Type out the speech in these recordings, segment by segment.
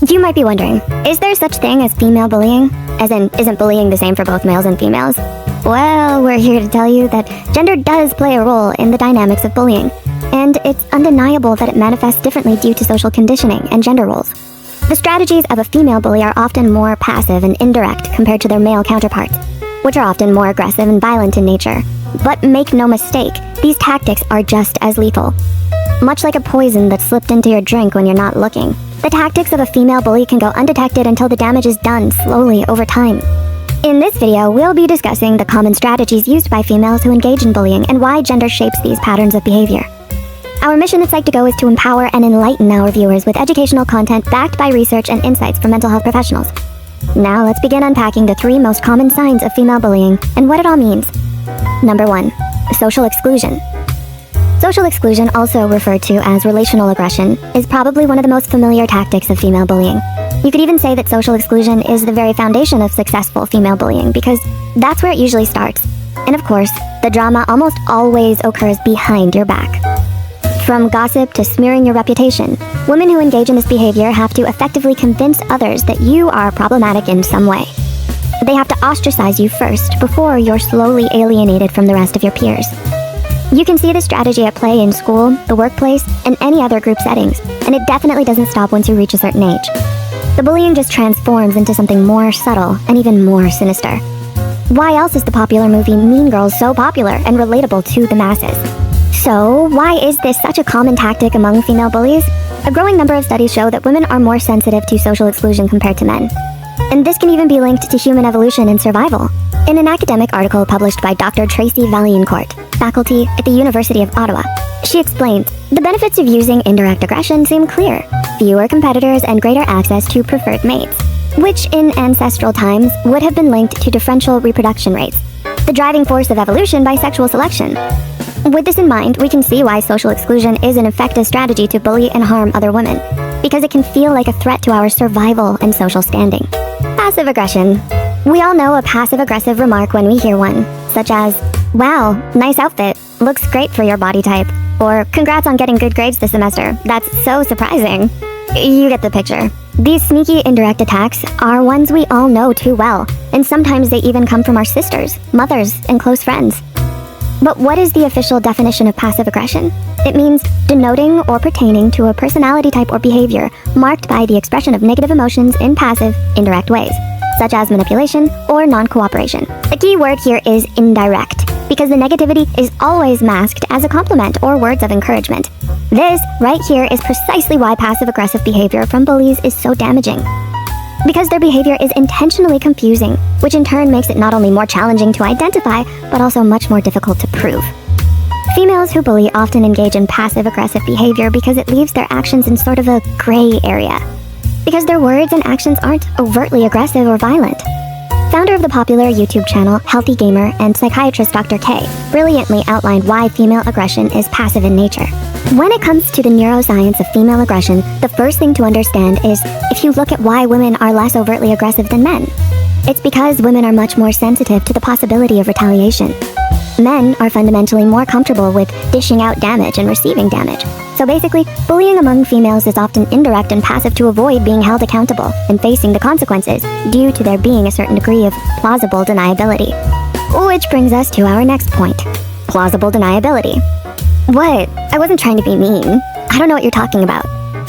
You might be wondering, is there such thing as female bullying? As in, isn't bullying the same for both males and females? Well, we're here to tell you that gender does play a role in the dynamics of bullying, and it's undeniable that it manifests differently due to social conditioning and gender roles. The strategies of a female bully are often more passive and indirect compared to their male counterparts, which are often more aggressive and violent in nature. But make no mistake, these tactics are just as lethal. Much like a poison that's slipped into your drink when you're not looking, the tactics of a female bully can go undetected until the damage is done slowly over time. In this video, we'll be discussing the common strategies used by females who engage in bullying and why gender shapes these patterns of behavior. Our mission at Psych2Go is to empower and enlighten our viewers with educational content backed by research and insights from mental health professionals. Now let's begin unpacking the 3 most common signs of female bullying and what it all means. Number 1. Social exclusion. Social exclusion, also referred to as relational aggression, is probably one of the most familiar tactics of female bullying. You could even say that social exclusion is the very foundation of successful female bullying because that's where it usually starts. And of course, the drama almost always occurs behind your back. From gossip to smearing your reputation, women who engage in this behavior have to effectively convince others that you are problematic in some way. They have to ostracize you first before you're slowly alienated from the rest of your peers. You can see this strategy at play in school, the workplace, and any other group settings, and it definitely doesn't stop once you reach a certain age. The bullying just transforms into something more subtle and even more sinister. Why else is the popular movie Mean Girls so popular and relatable to the masses? So, why is this such a common tactic among female bullies? A growing number of studies show that women are more sensitive to social exclusion compared to men. And this can even be linked to human evolution and survival. In an academic article published by Dr. Tracy Vaillancourt, faculty at the University of Ottawa, she explained, the benefits of using indirect aggression seem clear. Fewer competitors and greater access to preferred mates, which in ancestral times would have been linked to differential reproduction rates, the driving force of evolution by sexual selection. With this in mind, we can see why social exclusion is an effective strategy to bully and harm other women, because it can feel like a threat to our survival and social standing. Passive aggression. We all know a passive-aggressive remark when we hear one, such as, "Wow, nice outfit, looks great for your body type," or "Congrats on getting good grades this semester, that's so surprising." You get the picture. These sneaky indirect attacks are ones we all know too well, and sometimes they even come from our sisters, mothers, and close friends. But what is the official definition of passive aggression? It means denoting or pertaining to a personality type or behavior marked by the expression of negative emotions in passive, indirect ways, such as manipulation or non-cooperation. The key word here is indirect, because the negativity is always masked as a compliment or words of encouragement. This, right here, is precisely why passive-aggressive behavior from bullies is so damaging. Because their behavior is intentionally confusing, which in turn makes it not only more challenging to identify, but also much more difficult to prove. Females who bully often engage in passive-aggressive behavior because it leaves their actions in sort of a gray area. Because their words and actions aren't overtly aggressive or violent. Founder of the popular YouTube channel Healthy Gamer and psychiatrist Dr. K brilliantly outlined why female aggression is passive in nature. When it comes to the neuroscience of female aggression, the first thing to understand is if you look at why women are less overtly aggressive than men. It's because women are much more sensitive to the possibility of retaliation. Men are fundamentally more comfortable with dishing out damage and receiving damage. So basically, bullying among females is often indirect and passive to avoid being held accountable and facing the consequences due to there being a certain degree of plausible deniability. Which brings us to our next point, plausible deniability. What? I wasn't trying to be mean. I don't know what you're talking about.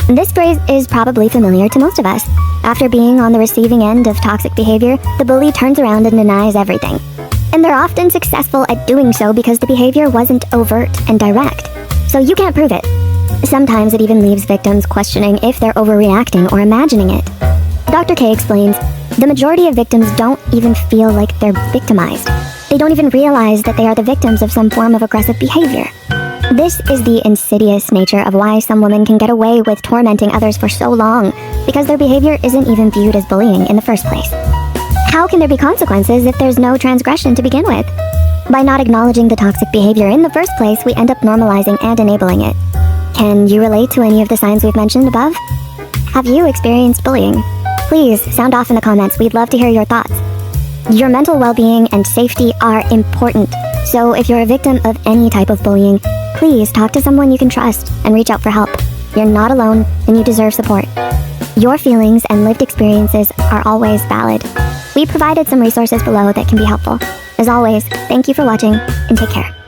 This phrase is probably familiar to most of us. After being on the receiving end of toxic behavior, the bully turns around and denies everything. And they're often successful at doing so because the behavior wasn't overt and direct. So you can't prove it. Sometimes it even leaves victims questioning if they're overreacting or imagining it. Dr. K explains, the majority of victims don't even feel like they're victimized. They don't even realize that they are the victims of some form of aggressive behavior. This is the insidious nature of why some women can get away with tormenting others for so long, because their behavior isn't even viewed as bullying in the first place. How can there be consequences if there's no transgression to begin with? By not acknowledging the toxic behavior in the first place, we end up normalizing and enabling it. Can you relate to any of the signs we've mentioned above? Have you experienced bullying? Please sound off in the comments. We'd love to hear your thoughts. Your mental well-being and safety are important. So if you're a victim of any type of bullying, please talk to someone you can trust and reach out for help. You're not alone, and you deserve support. Your feelings and lived experiences are always valid. We provided some resources below that can be helpful. As always, thank you for watching, and take care.